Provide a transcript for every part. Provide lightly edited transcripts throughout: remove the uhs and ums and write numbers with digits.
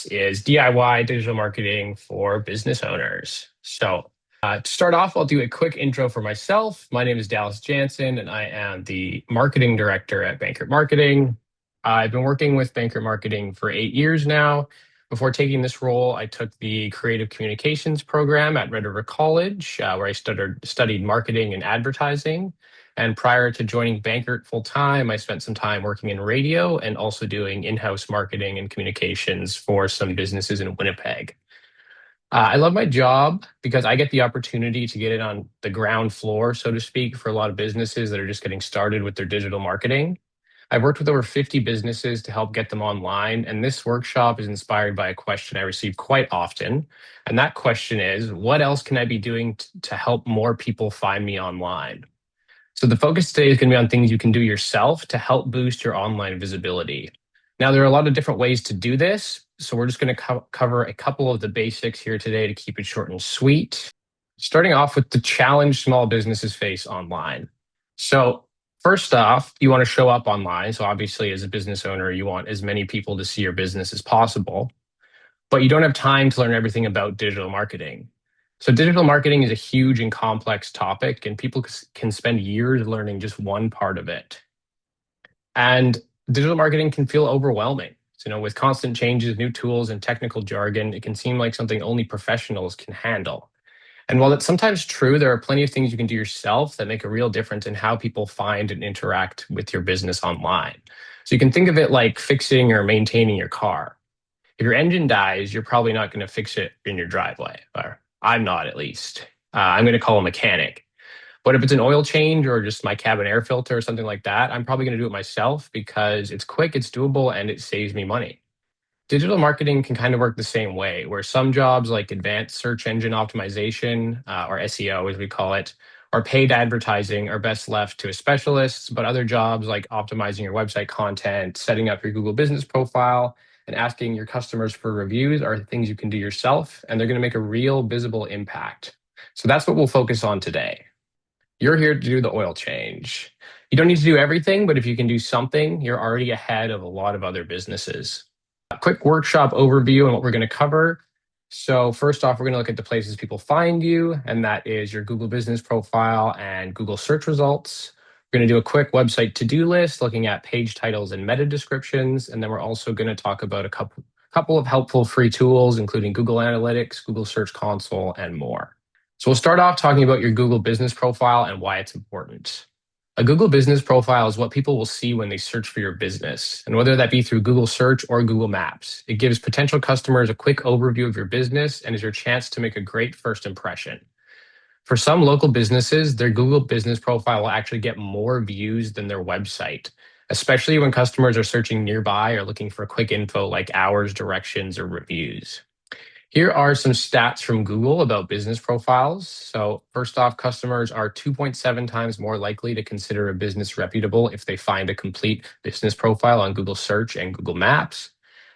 Is DIY digital marketing for business owners. To start off, I'll do a quick intro for myself. My name is Dallas Jansen, and I am the marketing director at Bankert Marketing. I've been working with Bankert Marketing for 8 years now. Before taking this role, I took the creative communications program at Red River College, where I studied marketing and advertising. And prior to joining Bankert full time, I spent some time working in radio and also doing in-house marketing and communications for some businesses in Winnipeg. I love my job because I get the opportunity to get in on the ground floor, so to speak, for a lot of businesses that are just getting started with their digital marketing. I've worked with over 50 businesses to help get them online, and this workshop is inspired by a question I receive quite often. And that question is, what else can I be doing to help more people find me online? So the focus today is going to be on things you can do yourself to help boost your online visibility. Now, there are a lot of different ways to do this, so we're just going to cover a couple of the basics here today to keep it short and sweet. Starting off with the challenge small businesses face online. So first off, you want to show up online. So obviously, as a business owner, you want as many people to see your business as possible, but you don't have time to learn everything about digital marketing. So digital marketing is a huge and complex topic, and people can spend years learning just one part of it. And digital marketing can feel overwhelming. So, with constant changes, new tools, and technical jargon, it can seem like something only professionals can handle. And while that's sometimes true, there are plenty of things you can do yourself that make a real difference in how people find and interact with your business online. So you can think of it like fixing or maintaining your car. If your engine dies, you're probably not going to fix it in your driveway, or I'm not at least. I'm going to call a mechanic. But if it's an oil change or just my cabin air filter or something like that, I'm probably going to do it myself because it's quick, it's doable, and it saves me money. Digital marketing can kind of work the same way, where some jobs like advanced search engine optimization, or SEO as we call it, or paid advertising are best left to a specialist, but other jobs like optimizing your website content, setting up your Google business profile, and asking your customers for reviews are things you can do yourself, and they're going to make a real visible impact. So that's what we'll focus on today. You're here to do the oil change. You don't need to do everything, but if you can do something, you're already ahead of a lot of other businesses. A quick workshop overview on what we're going to cover. So first off, we're going to look at the places people find you, and that is your Google business profile and Google search results. We're going to do a quick website to-do list, looking at page titles and meta descriptions. And then we're also going to talk about a couple of helpful free tools, including Google Analytics, Google Search Console, and more. So we'll start off talking about your Google business profile and why it's important. A Google business profile is what people will see when they search for your business, and whether that be through Google Search or Google Maps. It gives potential customers a quick overview of your business and is your chance to make a great first impression. For some local businesses, their Google business profile will actually get more views than their website, especially when customers are searching nearby or looking for quick info like hours, directions, or reviews. Here are some stats from Google about business profiles. So first off, customers are 2.7 times more likely to consider a business reputable if they find a complete business profile on Google Search and Google Maps.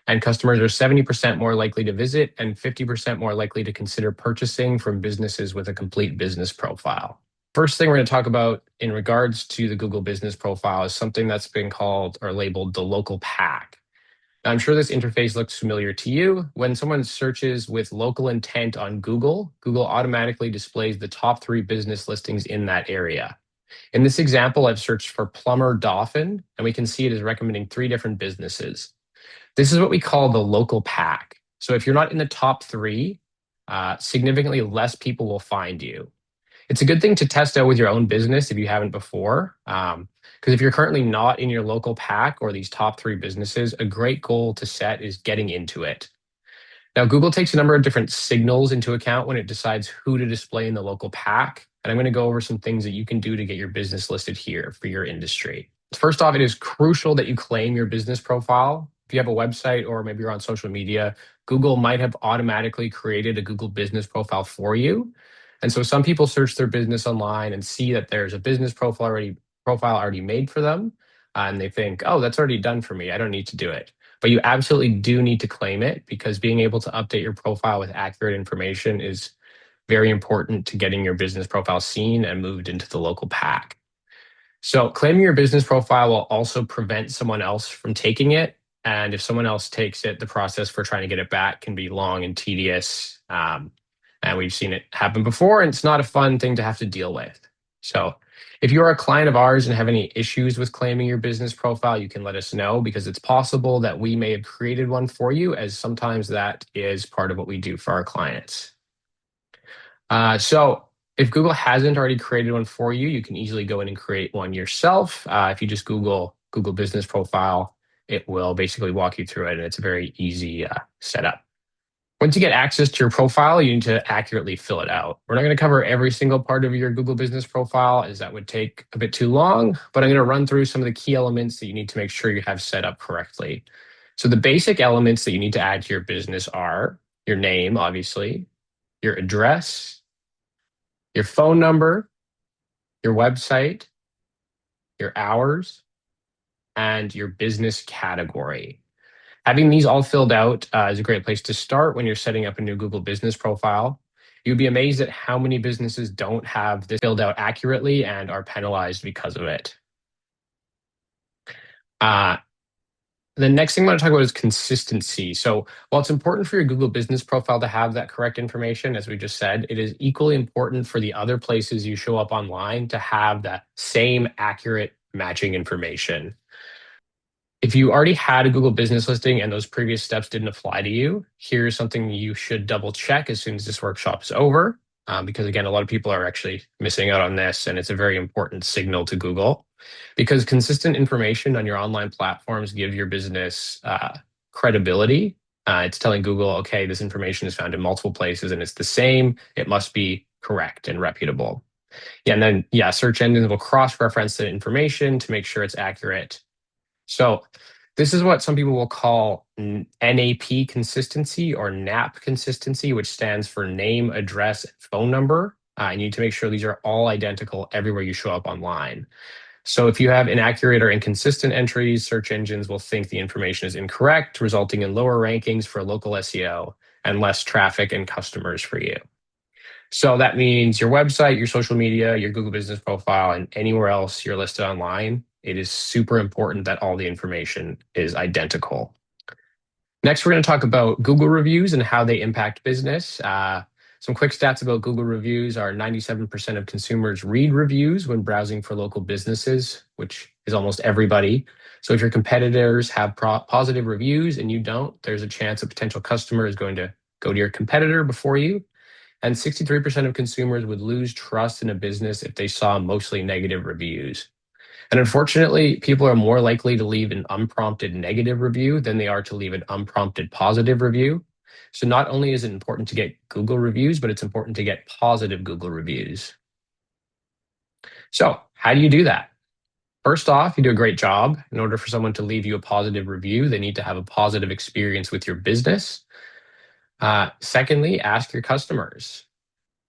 And customers are 70% more likely to visit and 50% more likely to consider purchasing from businesses with a complete business profile. First thing we're going to talk about in regards to the Google business profile is something that's been called or labeled the local pack. I'm sure this interface looks familiar to you. When someone searches with local intent on Google, Google automatically displays the top 3 business listings in that area. In this example, I've searched for plumber Dolphin, and we can see it is recommending 3 different businesses. This is what we call the local pack. So if you're not in the top 3, significantly less people will find you. It's a good thing to test out with your own business if you haven't before. Because if you're currently not in your local pack or these top 3 businesses, a great goal to set is getting into it. Now, Google takes a number of different signals into account when it decides who to display in the local pack. And I'm going to go over some things that you can do to get your business listed here for your industry. First off, it is crucial that you claim your business profile. If you have a website or maybe you're on social media, Google might have automatically created a Google business profile for you. And so some people search their business online and see that there's a business profile already made for them. And they think, oh, that's already done for me. I don't need to do it. But you absolutely do need to claim it, because being able to update your profile with accurate information is very important to getting your business profile seen and moved into the local pack. So claiming your business profile will also prevent someone else from taking it. And if someone else takes it, the process for trying to get it back can be long and tedious. And we've seen it happen before, and it's not a fun thing to have to deal with. So if you are a client of ours and have any issues with claiming your business profile, you can let us know because it's possible that we may have created one for you, as sometimes that is part of what we do for our clients. So if Google hasn't already created one for you, you can easily go in and create one yourself. If you just Google Business Profile, it will basically walk you through it, and it's a very easy setup. Once you get access to your profile, you need to accurately fill it out. We're not going to cover every single part of your Google Business Profile, as that would take a bit too long, but I'm going to run through some of the key elements that you need to make sure you have set up correctly. So the basic elements that you need to add to your business are your name, obviously, your address, your phone number, your website, your hours, and your business category. Having these all filled out is a great place to start when you're setting up a new Google Business Profile. You'd be amazed at how many businesses don't have this filled out accurately and are penalized because of it. Uh, The next thing I want to talk about is consistency. So while it's important for your Google Business Profile to have that correct information, as we just said, it is equally important for the other places you show up online to have that same accurate matching information. If you already had a Google business listing and those previous steps didn't apply to you, here's something you should double check as soon as this workshop is over. Because again, a lot of people are actually missing out on this, and it's a very important signal to Google. Because consistent information on your online platforms give your business credibility. It's telling Google, okay, this information is found in multiple places and it's the same. It must be correct and reputable. Yeah, and then search engines will cross-reference the information to make sure it's accurate. So this is what some people will call NAP consistency or NAP consistency, which stands for name, address, and phone number. You need to make sure these are all identical everywhere you show up online. So if you have inaccurate or inconsistent entries, search engines will think the information is incorrect, resulting in lower rankings for local SEO and less traffic and customers for you. So that means your website, your social media, your Google Business Profile, and anywhere else you're listed online, it is super important that all the information is identical. Next, we're going to talk about Google reviews and how they impact business. Some quick stats about Google reviews are 97% of consumers read reviews when browsing for local businesses, which is almost everybody. So if your competitors have positive reviews and you don't, there's a chance a potential customer is going to go to your competitor before you. And 63% of consumers would lose trust in a business if they saw mostly negative reviews. And unfortunately, people are more likely to leave an unprompted negative review than they are to leave an unprompted positive review. So not only is it important to get Google reviews, but it's important to get positive Google reviews. So how do you do that? First off, you do a great job. In order for someone to leave you a positive review, they need to have a positive experience with your business. Secondly, ask your customers.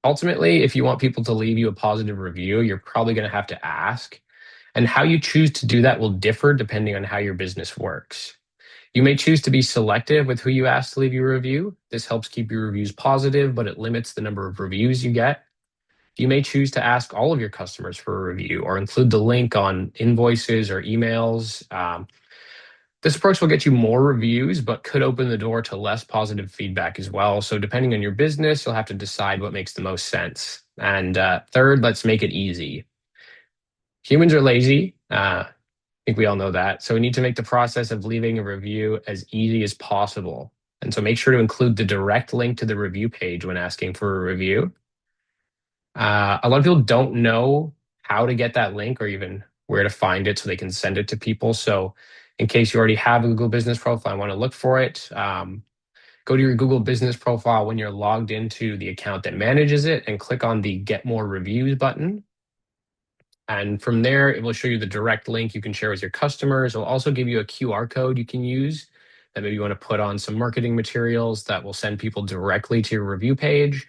Ultimately, if you want people to leave you a positive review, you're probably going to have to ask. And how you choose to do that will differ depending on how your business works. You may choose to be selective with who you ask to leave you a review. This helps keep your reviews positive, but it limits the number of reviews you get. You may choose to ask all of your customers for a review or include the link on invoices or emails. This approach will get you more reviews, but could open the door to less positive feedback as well. So depending on your business, you'll have to decide what makes the most sense. And third, let's make it easy. Humans are lazy. I think we all know that. So we need to make the process of leaving a review as easy as possible. And so make sure to include the direct link to the review page when asking for a review. A lot of people don't know how to get that link or even where to find it so they can send it to people. So in case you already have a Google Business Profile, I want to look for it. Go to your Google Business Profile when you're logged into the account that manages it and click on the Get More Reviews button. And from there, it will show you the direct link you can share with your customers. It'll also give you a QR code you can use that maybe you want to put on some marketing materials that will send people directly to your review page.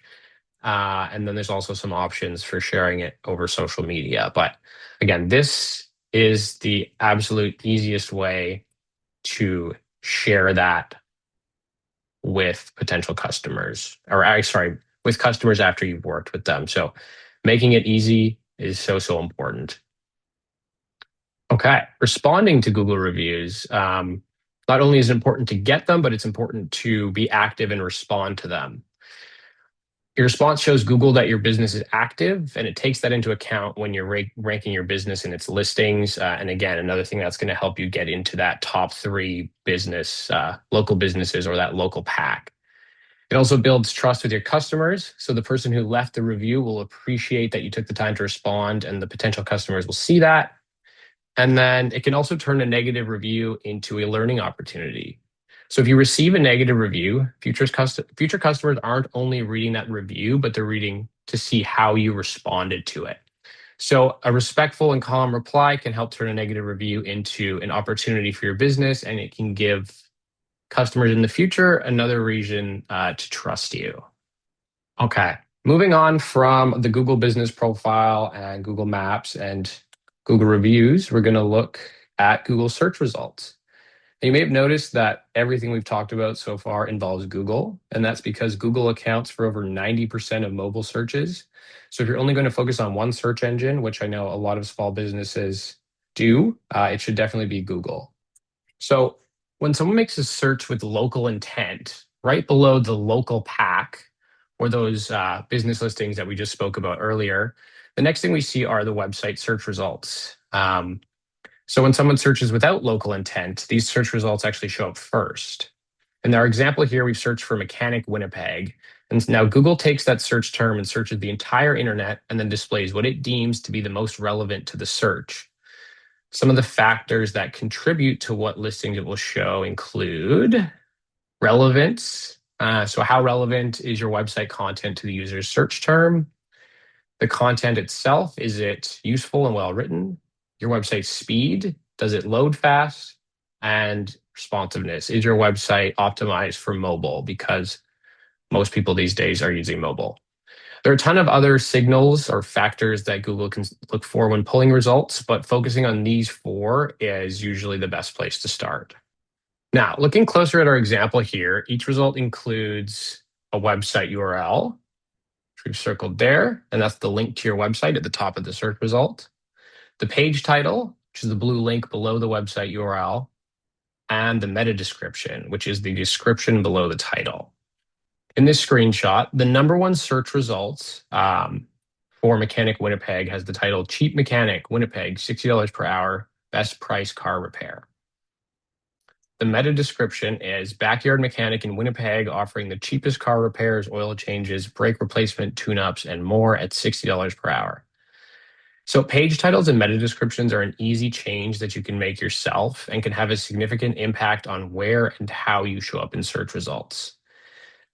And then there's also some options for sharing it over social media. But again, this is the absolute easiest way to share that with potential customers, with customers after you've worked with them. So making it easy is so important. Okay, responding to Google reviews. Not only is it important to get them, but it's important to be active and respond to them. Your response shows Google that your business is active, and it takes that into account when you're ranking your business in its listings. And again, another thing that's going to help you get into that top 3 local businesses, or that local pack. It also builds trust with your customers. So the person who left the review will appreciate that you took the time to respond, and the potential customers will see that. And then it can also turn a negative review into a learning opportunity. So if you receive a negative review, future customers aren't only reading that review, but they're reading to see how you responded to it. So a respectful and calm reply can help turn a negative review into an opportunity for your business, and it can give customers in the future another reason to trust you. Okay, moving on from the Google Business Profile and Google Maps and Google Reviews, we're going to look at Google search results. And you may have noticed that everything we've talked about so far involves Google, and that's because Google accounts for over 90% of mobile searches. So if you're only going to focus on one search engine, which I know a lot of small businesses do, it should definitely be Google. So when someone makes a search with local intent, right below the local pack, or those business listings that we just spoke about earlier, the next thing we see are the website search results. So when someone searches without local intent, these search results actually show up first. In our example here, we've searched for mechanic Winnipeg. And now Google takes that search term and searches the entire internet and then displays what it deems to be the most relevant to the search. Some of the factors that contribute to what listings it will show include relevance. So how relevant is your website content to the user's search term? The content itself, is it useful and well written? Your website speed, does it load fast? And responsiveness, is your website optimized for mobile? Because most people these days are using mobile. There are a ton of other signals or factors that Google can look for when pulling results, but focusing on these 4 is usually the best place to start. Now, looking closer at our example here, each result includes a website URL, which we've circled there, and that's the link to your website at the top of the search result. The page title, which is the blue link below the website URL, and the meta description, which is the description below the title. In this screenshot, the #1 search results for Mechanic Winnipeg has the title Cheap Mechanic Winnipeg, $60 per hour, best price car repair. The meta description is backyard mechanic in Winnipeg offering the cheapest car repairs, oil changes, brake replacement, tune-ups, and more at $60 per hour. So page titles and meta descriptions are an easy change that you can make yourself and can have a significant impact on where and how you show up in search results.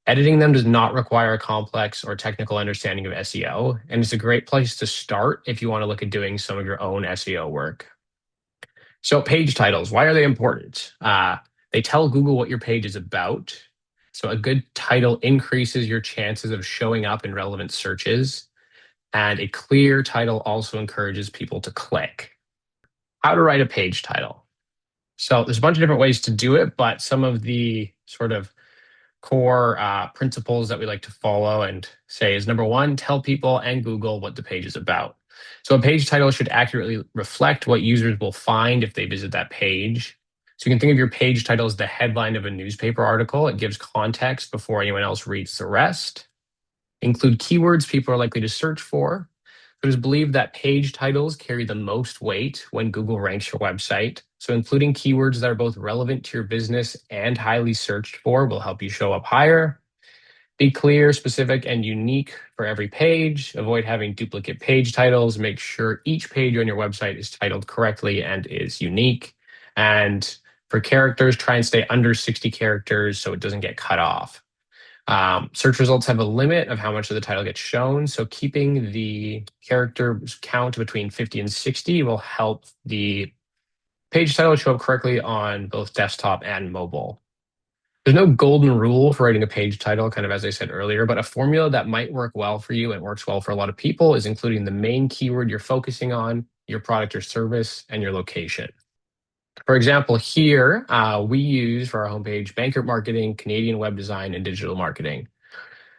Editing them does not require a complex or technical understanding of SEO, and it's a great place to start if you want to look at doing some of your own SEO work. So page titles, why are they important? They tell Google what your page is about. So a good title increases your chances of showing up in relevant searches. And a clear title also encourages people to click. How to write a page title. So there's a bunch of different ways to do it, but some of the sort of core principles that we like to follow and say is #1, tell people and Google what the page is about. So a page title should accurately reflect what users will find if they visit that page. So you can think of your page title as the headline of a newspaper article. It gives context before anyone else reads the rest. Include keywords people are likely to search for. It is believed that page titles carry the most weight when Google ranks your website. So including keywords that are both relevant to your business and highly searched for will help you show up higher. Be clear, specific, and unique for every page. Avoid having duplicate page titles. Make sure each page on your website is titled correctly and is unique. And for characters, try and stay under 60 characters so it doesn't get cut off. Search results have a limit of how much of the title gets shown, so keeping the character count between 50 and 60 will help the page title show up correctly on both desktop and mobile. There's no golden rule for writing a page title, kind of as I said earlier, but a formula that might work well for you and works well for a lot of people is including the main keyword you're focusing on, your product or service, and your location. For example, here we use for our homepage Bankert Marketing, Canadian web design, and digital marketing.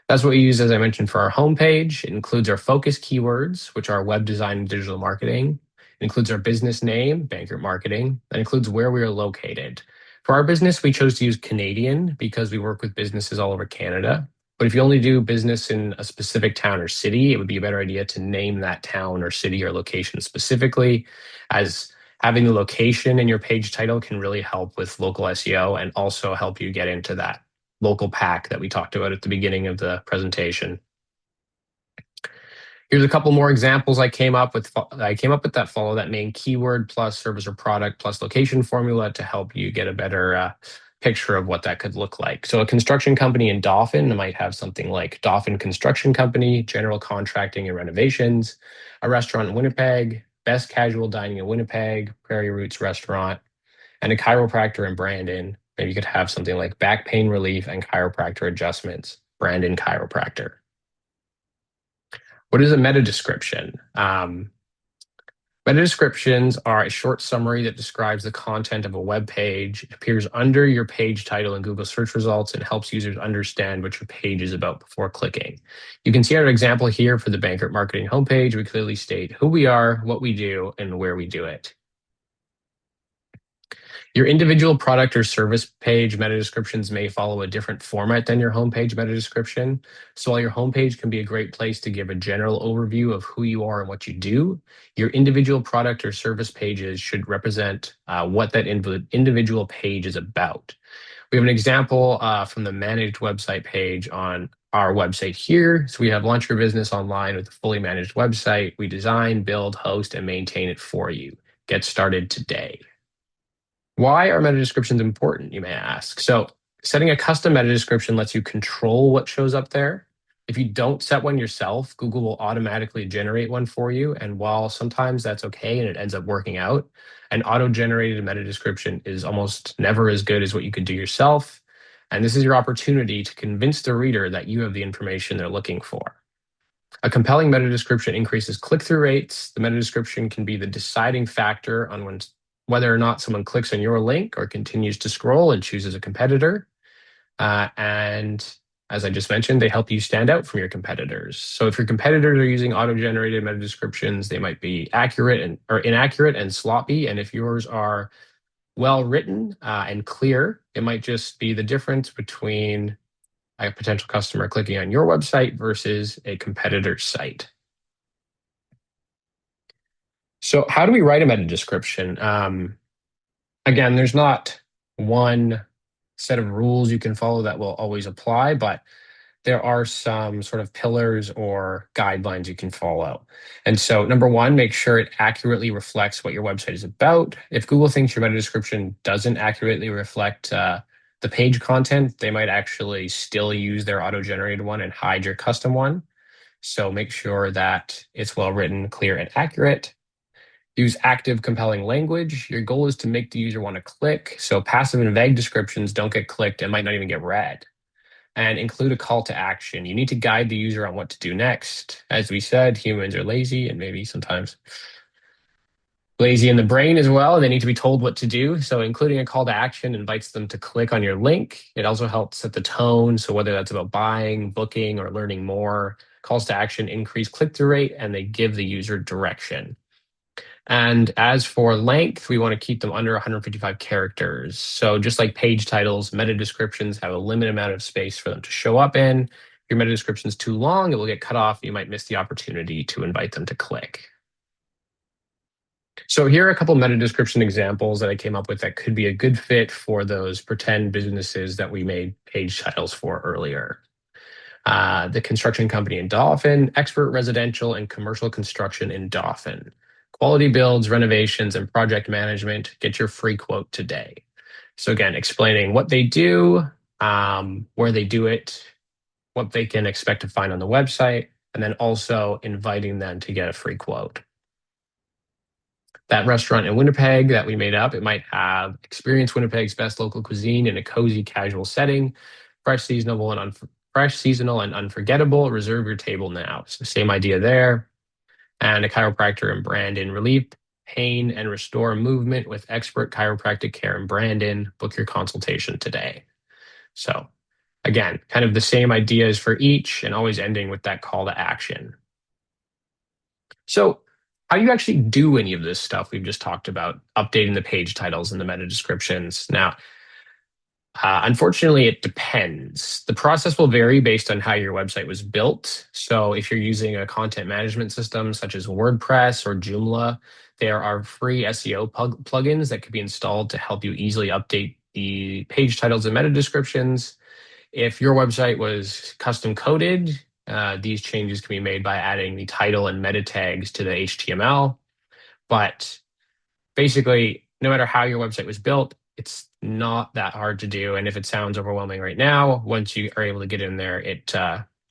That's what we use, as I mentioned, for our homepage. It includes our focus keywords, which are web design and digital marketing. It includes our business name, Bankert Marketing. That includes where we are located. For our business, we chose to use Canadian because we work with businesses all over Canada. But if you only do business in a specific town or city, it would be a better idea to name that town or city or location specifically, as having the location in your page title can really help with local SEO and also help you get into that local pack that we talked about at the beginning of the presentation. Here's a couple more examples I came up with. That follow that main keyword plus service or product plus location formula to help you get a better picture of what that could look like. So a construction company in Dauphin might have something like Dauphin Construction Company, general contracting and renovations, a restaurant in Winnipeg, best casual dining in Winnipeg, Prairie Roots Restaurant, and a chiropractor in Brandon. Maybe you could have something like back pain relief and chiropractor adjustments, Brandon Chiropractor. What is a meta description? Meta descriptions are a short summary that describes the content of a web page. It appears under your page title in Google search results and helps users understand what your page is about before clicking. You can see our example here for the Bankert Marketing homepage. We clearly state who we are, what we do, and where we do it. Your individual product or service page meta descriptions may follow a different format than your homepage meta description. So while your homepage can be a great place to give a general overview of who you are and what you do, your individual product or service pages should represent what that individual page is about. We have an example from the managed website page on our website here. So we have launch your business online with a fully managed website. We design, build, host, and maintain it for you. Get started today. Why are meta descriptions important, you may ask? So setting a custom meta description lets you control what shows up there. If you don't set one yourself, Google will automatically generate one for you. And while sometimes that's okay and it ends up working out, an auto-generated meta description is almost never as good as what you could do yourself. And this is your opportunity to convince the reader that you have the information they're looking for. A compelling meta description increases click-through rates. The meta description can be the deciding factor on whether or not someone clicks on your link or continues to scroll and chooses a competitor. And as I just mentioned, they help you stand out from your competitors. So if your competitors are using auto-generated meta descriptions, they might be accurate or inaccurate and sloppy. And if yours are well written and clear, it might just be the difference between a potential customer clicking on your website versus a competitor's site. So how do we write a meta description? Again, there's not one set of rules you can follow that will always apply, but there are some sort of pillars or guidelines you can follow. And so number one, make sure it accurately reflects what your website is about. If Google thinks your meta description doesn't accurately reflect the page content, they might actually still use their auto-generated one and hide your custom one. So make sure that it's well written, clear, and accurate. Use active, compelling language. Your goal is to make the user want to click. So passive and vague descriptions don't get clicked and might not even get read. And include a call to action. You need to guide the user on what to do next. As we said, humans are lazy and maybe sometimes lazy in the brain as well, and they need to be told what to do. So including a call to action invites them to click on your link. It also helps set the tone. So whether that's about buying, booking, or learning more, calls to action increase click-through rate and they give the user direction. And as for length, we want to keep them under 155 characters. So just like page titles, meta descriptions have a limited amount of space for them to show up in. If your meta description is too long, it will get cut off. You might miss the opportunity to invite them to click. So here are a couple meta description examples that I came up with that could be a good fit for those pretend businesses that we made page titles for earlier. The construction company in Dauphin, expert residential and commercial construction in Dauphin. Quality builds, renovations, and project management. Get your free quote today. So again, explaining what they do, where they do it, what they can expect to find on the website, and then also inviting them to get a free quote. That restaurant in Winnipeg that we made up, it might have experience Winnipeg's best local cuisine in a cozy, casual setting, fresh, seasonal, and unforgettable. Reserve your table now. So same idea there. And a chiropractor in Brandon. Relieve pain and restore movement with expert chiropractic care in Brandon. Book your consultation today. So again, kind of the same ideas for each and always ending with that call to action. So how do you actually do any of this stuff we've just talked about, updating the page titles and the meta descriptions? Now, Unfortunately, it depends. The process will vary based on how your website was built. So, if you're using a content management system such as WordPress or Joomla, there are free SEO plugins that could be installed to help you easily update the page titles and meta descriptions. If your website was custom coded, these changes can be made by adding the title and meta tags to the HTML. But basically, no matter how your website was built, it's not that hard to do. And if it sounds overwhelming right now, once you are able to get in there, it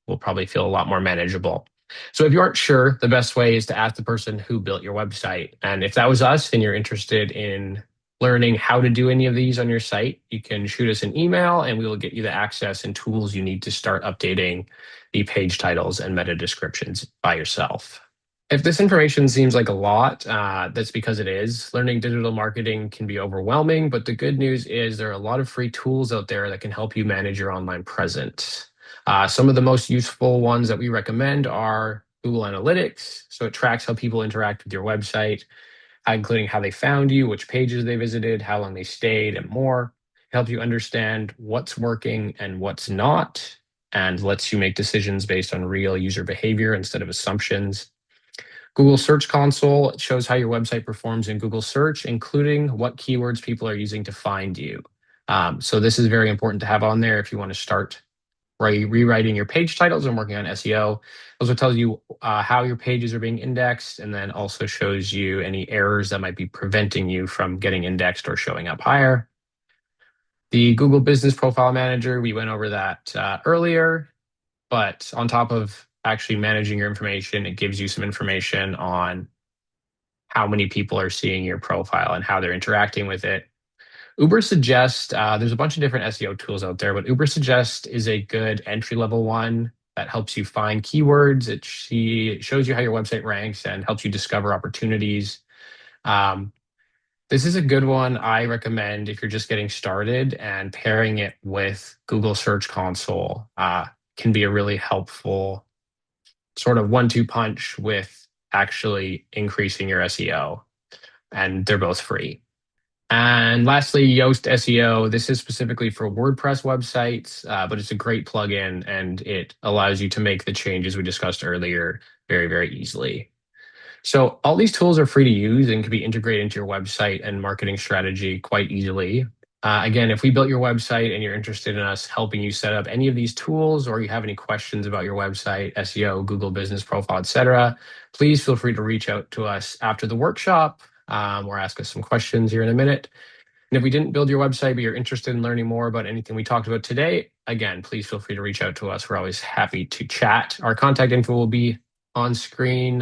will probably feel a lot more manageable. So if you aren't sure, the best way is to ask the person who built your website. And if that was us and you're interested in learning how to do any of these on your site, you can shoot us an email and we will get you the access and tools you need to start updating the page titles and meta descriptions by yourself. If this information seems like a lot, that's because it is. Learning digital marketing can be overwhelming, but the good news is there are a lot of free tools out there that can help you manage your online presence. Some of the most useful ones that we recommend are Google Analytics. So it tracks how people interact with your website, including how they found you, which pages they visited, how long they stayed, and more. It helps you understand what's working and what's not, and lets you make decisions based on real user behavior instead of assumptions. Google Search Console shows how your website performs in Google Search, including what keywords people are using to find you. So this is very important to have on there if you want to start rewriting your page titles and working on SEO. It also tells you how your pages are being indexed, and then also shows you any errors that might be preventing you from getting indexed or showing up higher. The Google Business Profile Manager, we went over that earlier. But on top of actually managing your information, it gives you some information on how many people are seeing your profile and how they're interacting with it. Ubersuggest, there's a bunch of different SEO tools out there, but Ubersuggest is a good entry-level one that helps you find keywords. It shows you how your website ranks and helps you discover opportunities. This is a good one I recommend if you're just getting started, and pairing it with Google Search Console can be a really helpful sort of 1-2 punch with actually increasing your SEO. And they're both free. And lastly, Yoast SEO. This is specifically for WordPress websites, but it's a great plugin and it allows you to make the changes we discussed earlier very, very easily. So all these tools are free to use and can be integrated into your website and marketing strategy quite easily. Again, if we built your website and you're interested in us helping you set up any of these tools, or you have any questions about your website, SEO, Google Business Profile, etc., please feel free to reach out to us after the workshop or ask us some questions here in a minute. And if we didn't build your website, but you're interested in learning more about anything we talked about today, again, please feel free to reach out to us. We're always happy to chat. Our contact info will be on screen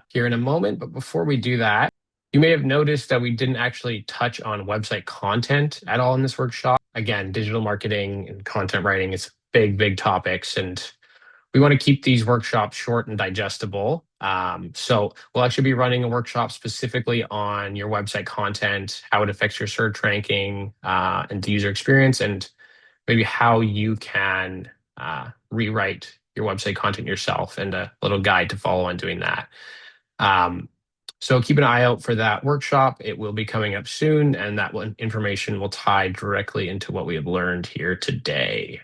here in a moment. But before we do that, you may have noticed that we didn't actually touch on website content at all in this workshop. Again, digital marketing and content writing is big, big topics, and we want to keep these workshops short and digestible. So we'll actually be running a workshop specifically on your website content, how it affects your search ranking and the user experience, and maybe how you can rewrite your website content yourself, and a little guide to follow on doing that. So keep an eye out for that workshop. It will be coming up soon, and that information will tie directly into what we have learned here today.